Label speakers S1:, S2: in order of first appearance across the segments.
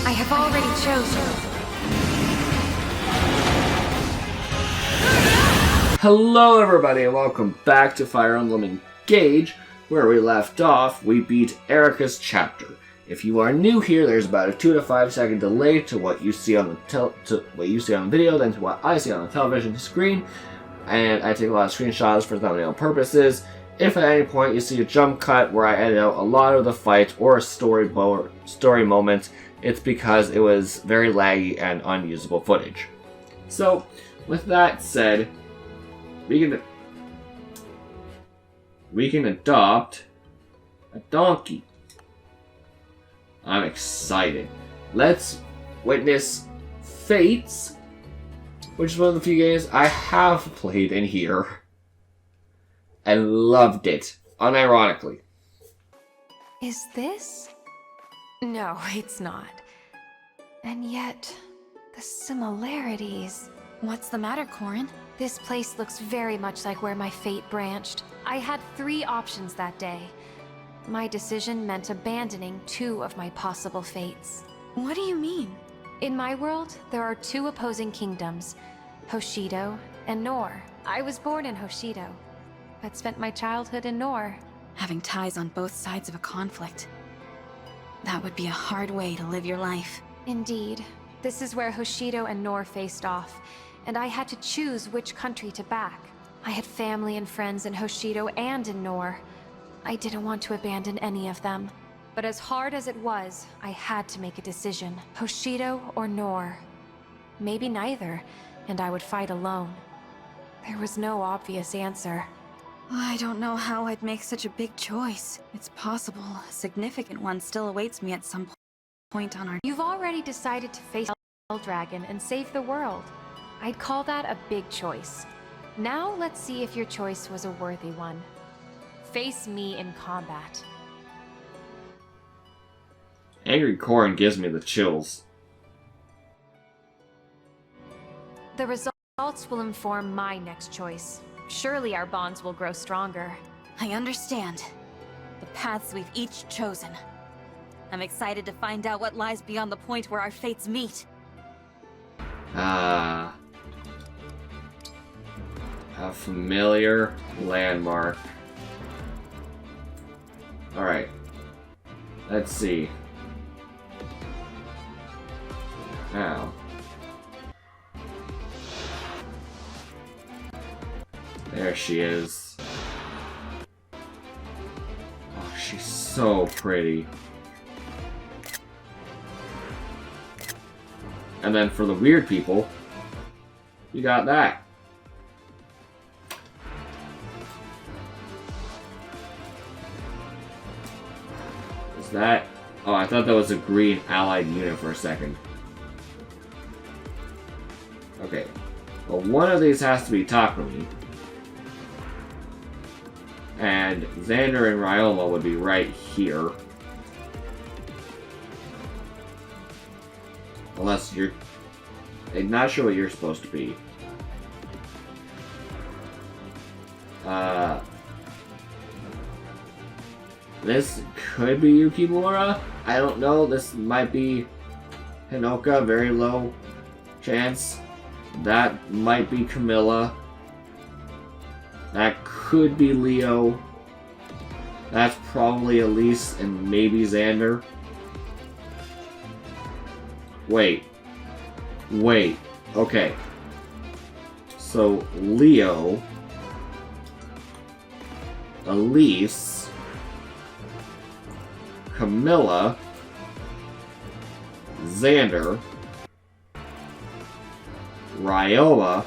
S1: I have already chosen.
S2: Hello everybody and welcome back to Fire Emblem Engage. Where we left off, we beat Erica's chapter. If you are new here, there's about a 2 to 5 second delay to what you see on the video than to what I see on the television screen. And I take a lot of screenshots for thumbnail purposes. If at any point you see a jump cut where I edit out a lot of the fight or story moments, it's because it was very laggy and unusable footage. So, with that said, we can adopt a donkey. I'm excited. Let's witness Fates, which is one of the few games I have played in here and loved it, unironically.
S1: Is this? No, it's not. And yet, the similarities. What's the matter, Corrin? This place looks very much like where my fate branched. I had 3 options that day. My decision meant abandoning 2 of my possible fates. What do you mean? In my world, there are 2 opposing kingdoms, Hoshido and Nor. I was born in Hoshido, but spent my childhood in Nor.
S3: Having ties on both sides of a conflict. That would be a hard way to live your life.
S1: Indeed. This is where Hoshido and Nor faced off, and I had to choose which country to back. I had family and friends in Hoshido and in Nor. I didn't want to abandon any of them. But as hard as it was, I had to make a decision. Hoshido or Nor. Maybe neither, and I would fight alone. There was no obvious answer.
S3: I don't know how I'd make such a big choice. It's possible a significant one still awaits me at some point on our...
S1: You've already decided to face Dragon and save the world. I'd call that a big choice. Now let's see if your choice was a worthy one. Face me in combat.
S2: Angry Corrin gives me the chills.
S1: The results will inform my next choice. Surely our bonds will grow stronger.
S3: I understand. The paths we've each chosen. I'm excited to find out what lies beyond the point where our fates meet.
S2: A familiar landmark. Alright. Let's see. Now. There she is. Oh, she's so pretty. And then for the weird people, you got that. Is that... Oh, I thought that was a green allied unit for a second. Okay. Well, one of these has to be Takumi. And Xander and Ryoma would be right here. Unless you're... I'm not sure what you're supposed to be. This could be Yukimura. I don't know. This might be Hinoka. Very low chance. That might be Camilla. That could be Leo. That's probably Elise and maybe Xander. Wait. Okay. So, Leo, Elise, Camilla, Xander, Ryoma,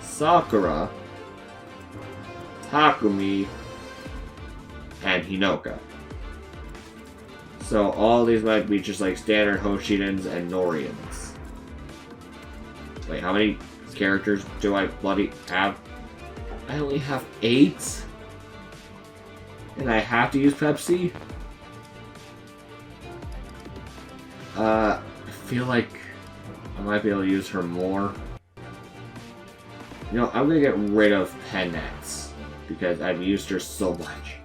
S2: Sakura, Takumi, and Hinoka. So all these might be just like standard Hoshidans and Norians. Wait, how many characters do I bloody have? I only have 8? And I have to use Pepsi? I feel like I might be able to use her more. You know, I'm gonna get rid of Penex because I've used her so much.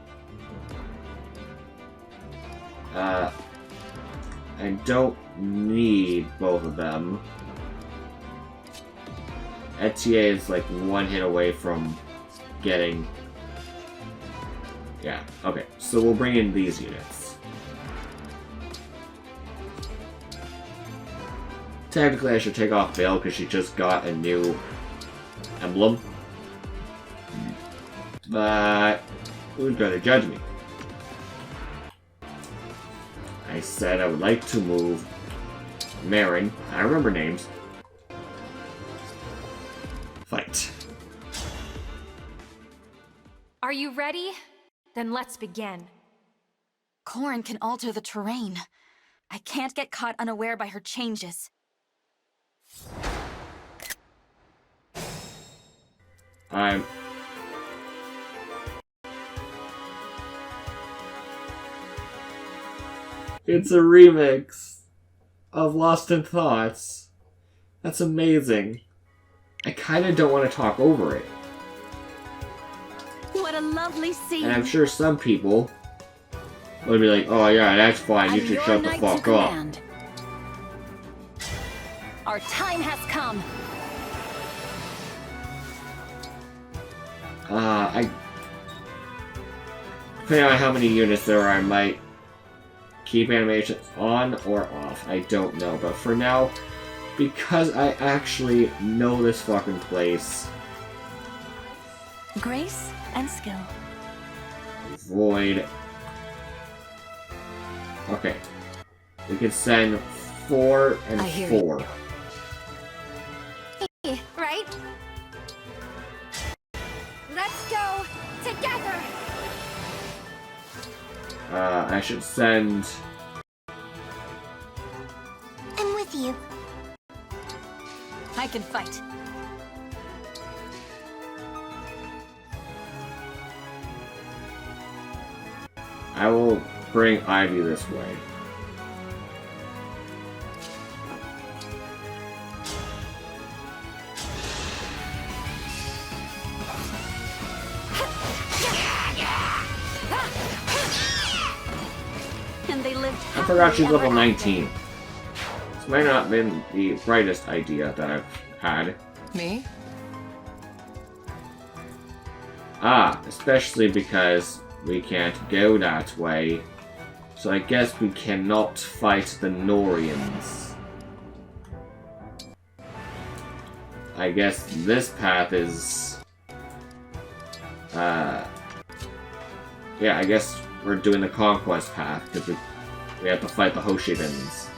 S2: I don't need both of them. Etier is like one hit away from getting... Yeah, okay. So we'll bring in these units. Technically I should take off Vale because she just got a new emblem. But who's gonna judge me? I said I would like to move Marin. I remember names. Fight.
S1: Are you ready? Then let's begin.
S3: Corrin can alter the terrain. I can't get caught unaware by her changes.
S2: It's a remix of Lost in Thoughts. That's amazing. I kind of don't want to talk over it.
S3: What a lovely scene.
S2: And I'm sure some people would be like, oh yeah, that's fine, you should shut the fuck up.
S3: Our time has come.
S2: Depending on how many units there are, I might keep animations on or off. I don't know, but for now, because I actually know this fucking place.
S3: Grace and skill.
S2: Void. Okay. We can send 4 and 4.
S1: Hey, right? Let's go together.
S2: I should send...
S1: I'm with you.
S3: I can fight.
S2: I will bring Ivy this way.
S3: And they lived
S2: I forgot she's level 19. This might not have been the brightest idea that I've had.
S4: Me?
S2: Especially because we can't go that way. So I guess we cannot fight the Norians. I guess this path is... yeah, I guess we're doing the Conquest path, because we have to fight the Hoshidans.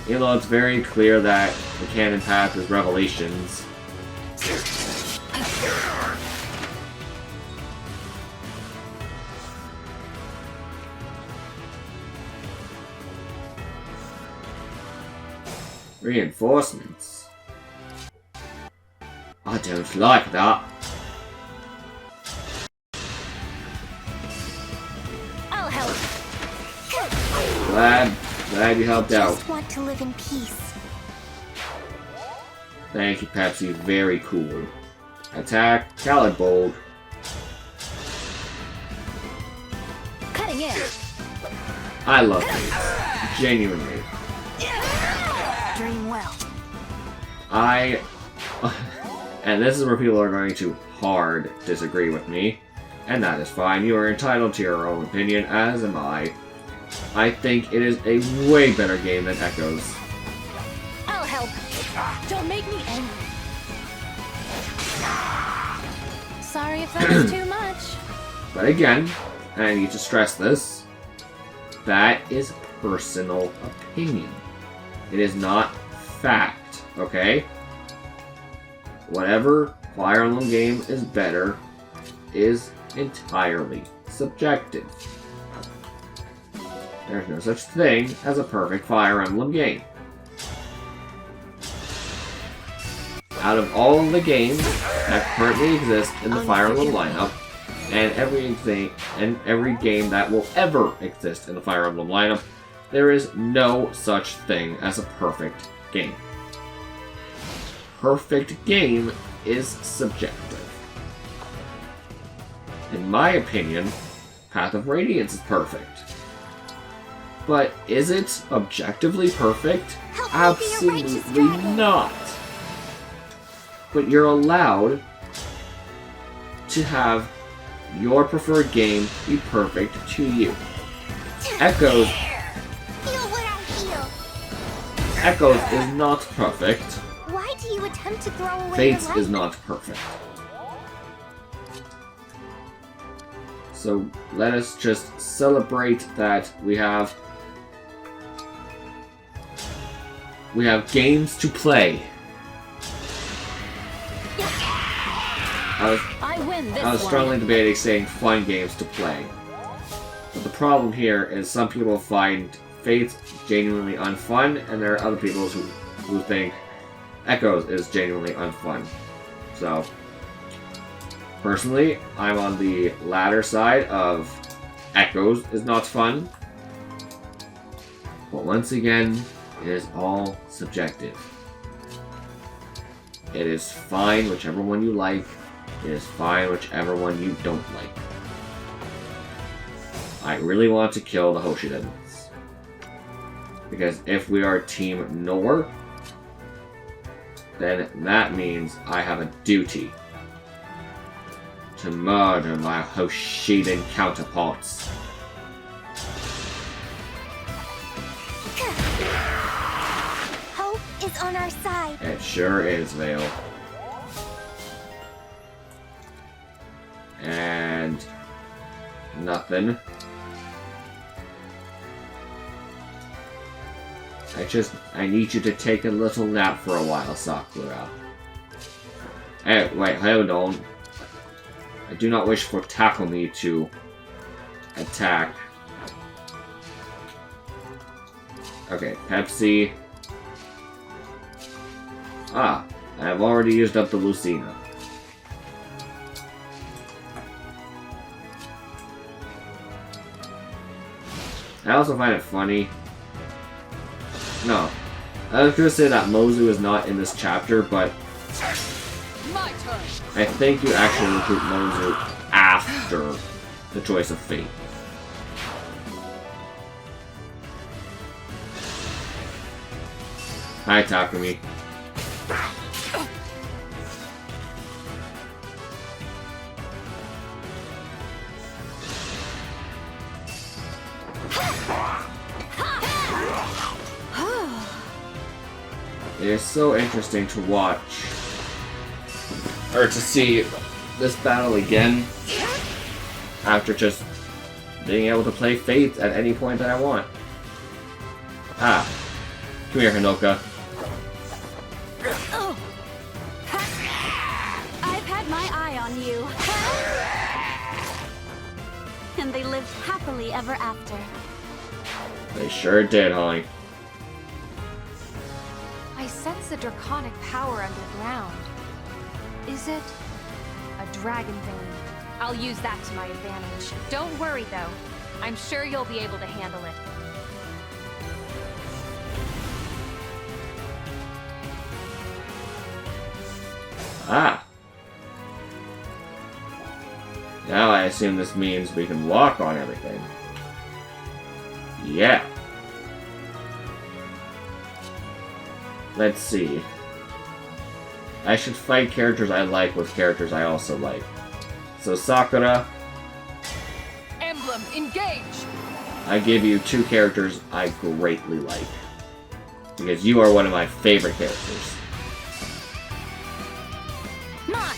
S2: Even though it's very clear that the canon path is Revelations. Reinforcements? I don't like that.
S3: I'll help.
S2: Glad you helped out.
S1: Just want to live in peace.
S2: Thank you, Pepsi. Very cool. Attack, Khaled Bold.
S3: Cutting in.
S2: I love these. Genuinely.
S3: Dream well.
S2: And this is where people are going to hard disagree with me. And that is fine. You are entitled to your own opinion, as am I. I think it is a way better game than Echoes.
S3: I'll help. Don't make me angry. Sorry if that was too much.
S2: But again, and I need to stress this, that is personal opinion. It is not fact, okay? Whatever Fire Emblem game is better is entirely subjective. There's no such thing as a perfect Fire Emblem game. Out of all of the games that currently exist in the Fire Emblem lineup, and every game that will ever exist in the Fire Emblem lineup, there is no such thing as a perfect game. Perfect game is subjective. In my opinion, Path of Radiance is perfect. But is it objectively perfect?
S4: Help me be a righteous
S2: Absolutely
S4: dragon.
S2: not. But you're allowed to have your preferred game be perfect to you. Echoes
S4: Feel what I feel.
S2: Echoes is not perfect.
S4: Why do you attempt to throw away
S2: Fates
S4: your life?
S2: is not perfect. So let us just celebrate that we have games to play.
S3: I win this
S2: I was
S3: one.
S2: strongly debating saying fun games to play. But the problem here is some people find Fates genuinely unfun, and there are other people who think Echoes is genuinely unfun. So, personally, I'm on the latter side of Echoes is not fun. But once again, it is all subjective. It is fine whichever one you like. It is fine whichever one you don't like. I really want to kill the Hoshidans. Because if we are Team Nor, then that means I have a duty to murder my Hoshidan counterparts.
S4: Hope is on our side.
S2: It sure is, Vale. And nothing. I need you to take a little nap for a while, Sakura. Hey, wait, hold on. I do not wish for Takumi to attack. Okay, Pepsi. Ah, I have already used up the Lucina. I also find it funny. No. I was gonna say that Mozu is not in this chapter, but
S3: My turn.
S2: I think you actually recruit Mozu after the Choice of Fate. Hi, Takumi. It is so interesting to watch, or to see this battle again, after just being able to play Fate at any point that I want. Ah, come here, Hinoka.
S3: Oh. I've had my eye on you. And they lived happily ever after.
S2: They sure did, Holly.
S1: I sense a draconic power underground. Is it a dragon vein? I'll use that to my advantage. Don't worry, though. I'm sure you'll be able to handle it.
S2: Ah. Now I assume this means we can walk on everything. Yeah. Let's see. I should fight characters I like with characters I also like. So Sakura,
S3: Emblem, engage!
S2: I give you two characters I greatly like. Because you are one of my favorite characters.
S3: Mon!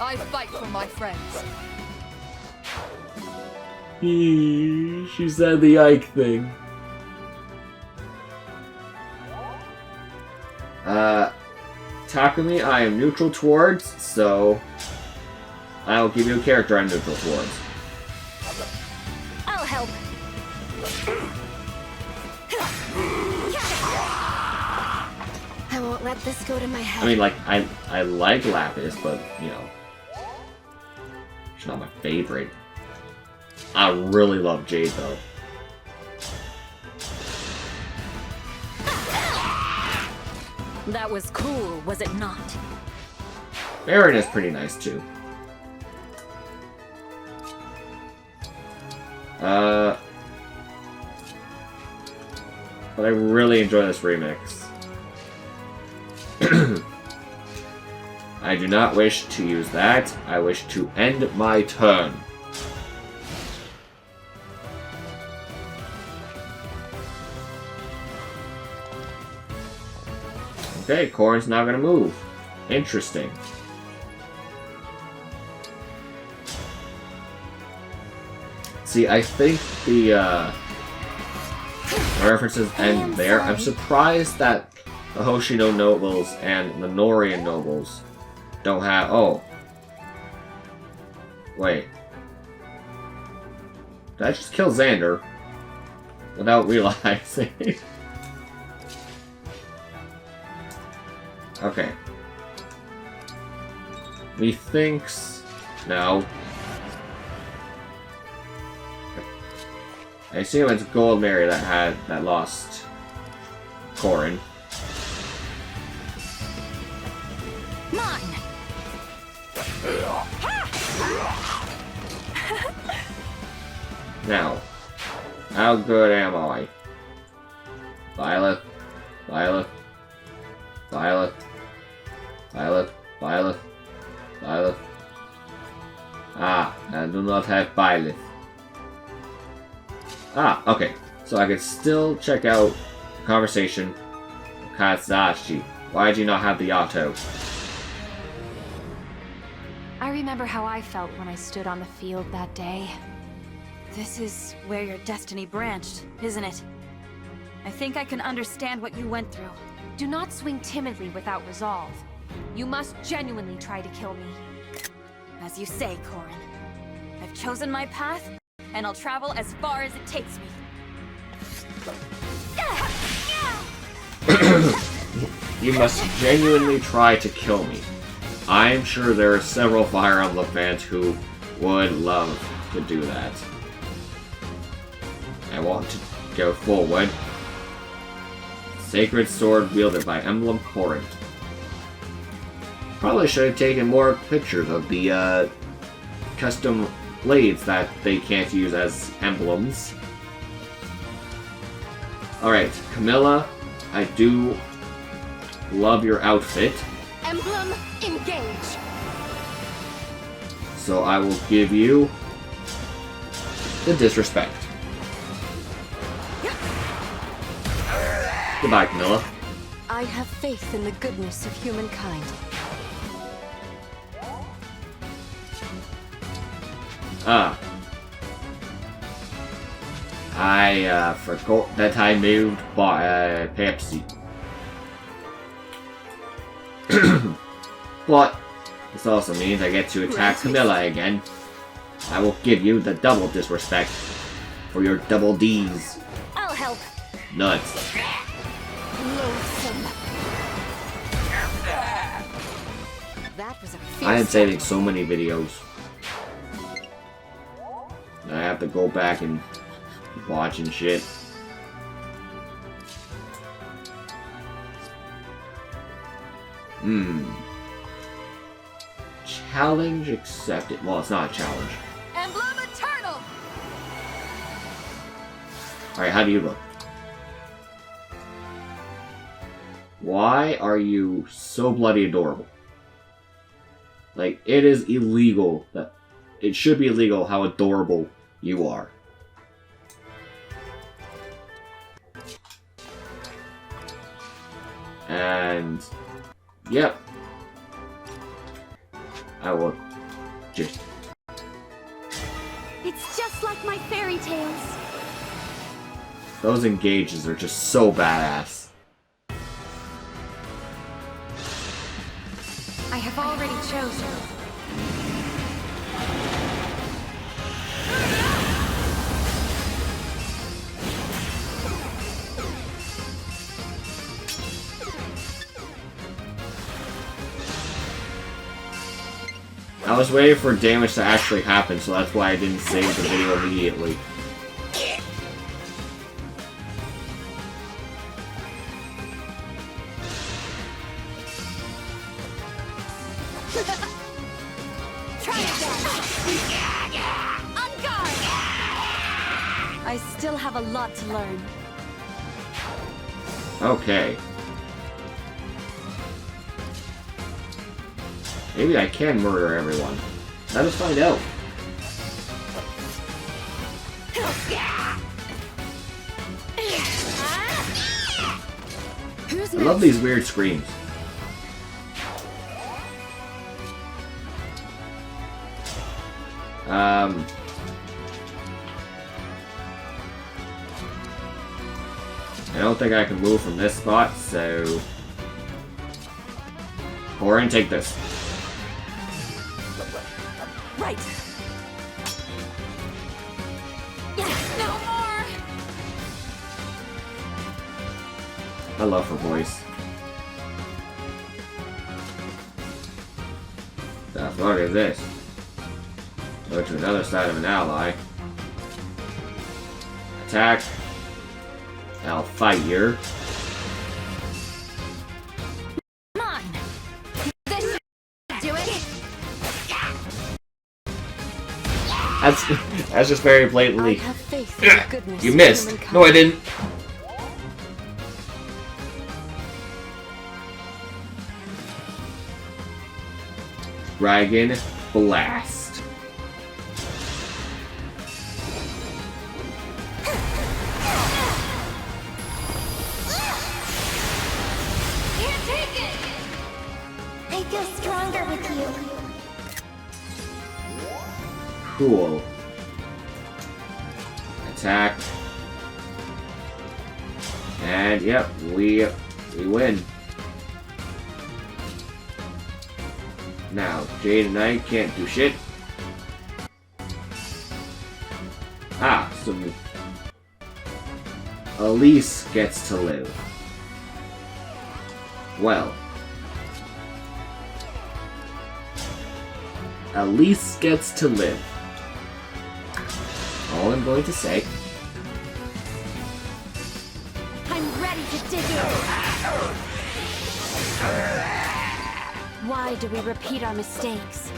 S3: I fight for my friends.
S2: She said the Ike thing. Takumi, I am neutral towards, so I'll give you a character I'm neutral towards.
S3: I'll help.
S4: I won't let this go to my head.
S2: I mean, like, I like Lapis, but, you know, she's not my favorite. I really love Jade, though.
S3: That was cool, was it not?
S2: Baron is pretty nice, too. But I really enjoy this remix. I do not wish to use that. I wish to end my turn. Okay, Corrin's not gonna move. Interesting. See, I think the references end there. I'm surprised that the Hoshino nobles and the Norian nobles don't have... Oh. Wait. Did I just kill Xander? Without realizing. Okay. Methinks... No. I assume it's Gold Mary that lost Corrin.
S3: Mine.
S2: Now, how good am I? Violet, Violet, Violet, Violet, Violet, Violet. Ah, I do not have Violet. Ah, okay. So I could still check out the conversation. Kazashi, why did you not have the auto?
S1: I remember how I felt when I stood on the field that day.
S3: This is where your destiny branched, isn't it? I think I can understand what you went through.
S1: Do not swing timidly without resolve. You must genuinely try to kill me.
S3: As you say, Corrin. I've chosen my path, and I'll travel as far as it takes me.
S2: You must genuinely try to kill me. I'm sure there are several Fire Emblem fans who would love to do that. I want to go forward. Sacred sword wielded by Emblem Corrin. Probably should have taken more pictures of the custom blades that they can't use as emblems. Alright, Camilla, I do love your outfit.
S1: Emblem, engage!
S2: So I will give you the disrespect. Goodbye, Camilla.
S5: I have faith in the goodness of humankind.
S2: Ah. I forgot that I moved by Pepsi. But this also means I get to attack Camilla again. I will give you the double disrespect for your double D's.
S4: I'll help.
S2: Nuts.
S5: Loathsome. That was a fierce
S2: I am saving so many videos. I have to go back and watch and shit. Challenge accepted. Well, it's not a challenge.
S1: Emblem Eternal!
S2: Alright, how do you look? Why are you so bloody adorable? Like, it is illegal that... It should be illegal how adorable you are. And... Yep. I will just...
S4: It's just like my fairy tales.
S2: Those engages are just so badass.
S1: I have already chosen.
S2: I was waiting for damage to actually happen, so that's why I didn't save the video immediately.
S4: Try again. On guard.
S5: I still have a lot to learn.
S2: Okay. Maybe I can murder everyone. Let us find out.
S5: Who's
S2: I love these weird screams. I don't think I can move from this spot, so... Corrin, take this.
S3: Right. No more.
S2: I love her voice. The fuck is this? Go to another side of an ally. Attack. I'll fight you.
S3: Come on. This should do it.
S2: That's just very
S5: I
S2: blatantly.
S5: have faith in the goodness
S2: You
S5: of
S2: missed.
S5: humankind.
S2: No, I didn't. Dragon Blast.
S4: Can't take it! I feel stronger with you.
S2: Cool. Attack. And yep, we win. Now, Jade and I can't do shit. Ah, so Elise gets to live. Well. Elise gets to live. All I'm going to say.
S5: I'm ready to dig in. Why do we repeat our mistakes?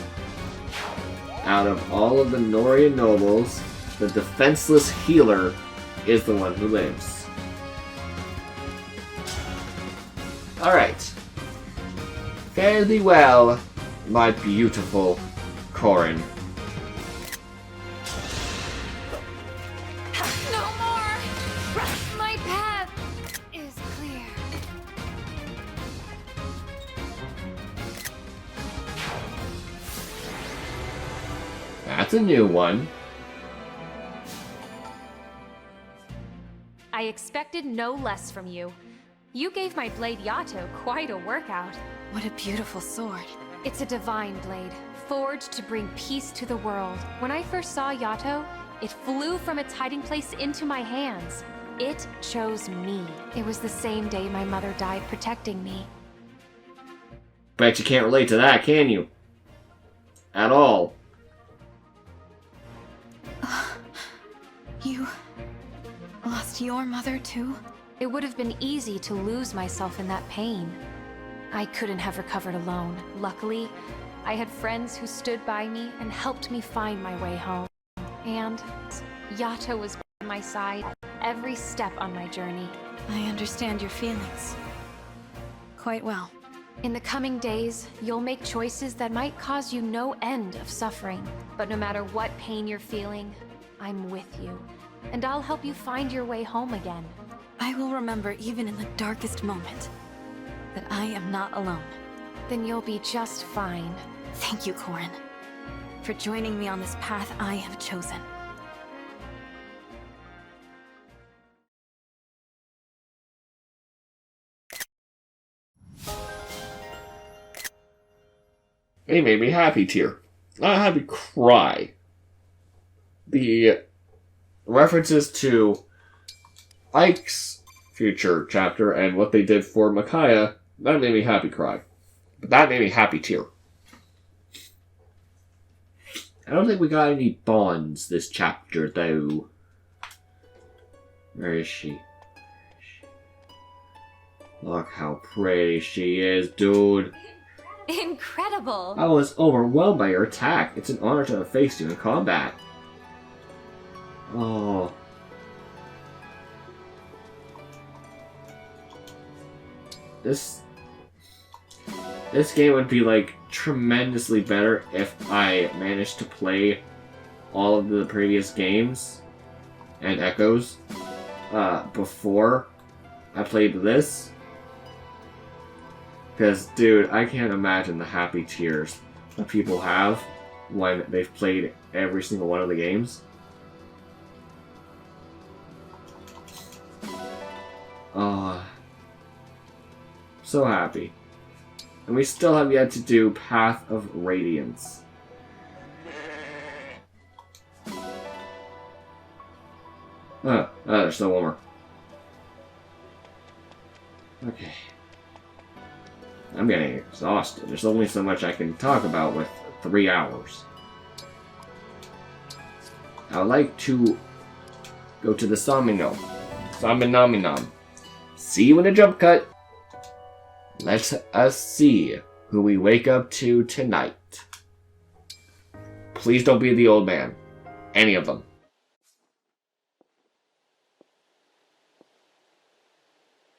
S2: Out of all of the Noria nobles, the defenseless healer is the one who lives. Alright. Fare thee well, my beautiful Corrin.
S1: No more! My path is clear.
S2: That's a new one.
S1: I expected no less from you. You gave my blade Yato quite a workout.
S3: What a beautiful sword.
S1: It's a divine blade, forged to bring peace to the world. When I first saw Yato, it flew from its hiding place into my hands. It chose me. It was the same day my mother died protecting me.
S2: Bet you can't relate to that, can you? At all.
S3: You lost your mother too?
S1: It would have been easy to lose myself in that pain. I couldn't have recovered alone. Luckily, I had friends who stood by me and helped me find my way home. And Yato was by my side every step on my journey.
S3: I understand your feelings quite well.
S1: In the coming days, you'll make choices that might cause you no end of suffering. But no matter what pain you're feeling, I'm with you. And I'll help you find your way home again.
S3: I will remember even in the darkest moment that I am not alone.
S1: Then you'll be just fine.
S3: Thank you, Corrin, for joining me on this path I have chosen.
S2: It made me happy tear. Not happy cry. The references to Ike's future chapter and what they did for Micaiah, that made me happy cry. But that made me happy tear. I don't think we got any bonds this chapter, though. Where is she? Look how pretty she is, dude.
S1: Incredible!
S2: I was overwhelmed by your attack. It's an honor to have faced you in combat. Oh, this game would be like tremendously better if I managed to play all of the previous games and Echoes before I played this. Because, dude, I can't imagine the happy tears that people have when they've played every single one of the games. So happy. And we still have yet to do Path of Radiance. There's still one more. Okay. I'm getting exhausted. There's only so much I can talk about with 3 hours. I would like to go to the Samino. Saminaminam. See you in the jump cut. Let us see who we wake up to tonight. Please don't be the old man. Any of them.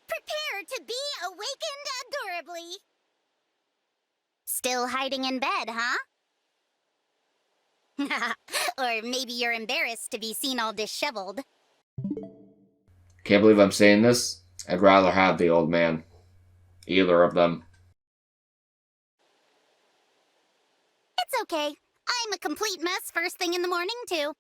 S4: Prepare to be awakened adorably. Still hiding in bed, huh? Or maybe you're embarrassed to be seen all disheveled.
S2: Can't believe I'm saying this. I'd rather have the old man. Either of them.
S4: It's okay. I'm a complete mess first thing in the morning, too.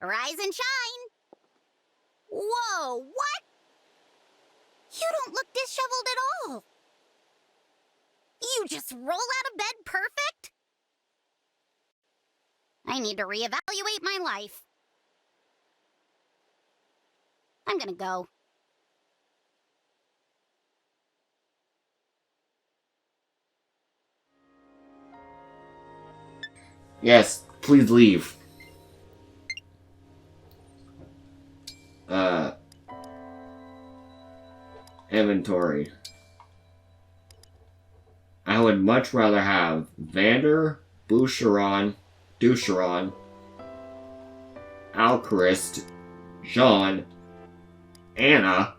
S4: Rise and shine! Whoa, what? You don't look disheveled at all. You just roll out of bed perfect? I need to reevaluate my life. I'm gonna go.
S2: Yes, please leave. Inventory. I would much rather have Vander, Boucheron, Doucheron, Alchrist, Jean, Anna,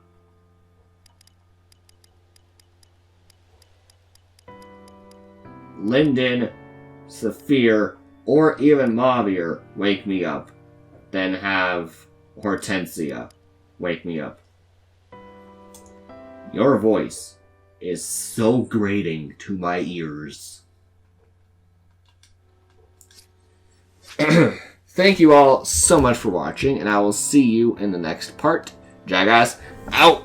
S2: Lyndon, Saphir, or even Mauvier wake me up than have Hortensia wake me up. Your voice is so grating to my ears. Thank you all so much for watching, and I will see you in the next part. Jackass, out!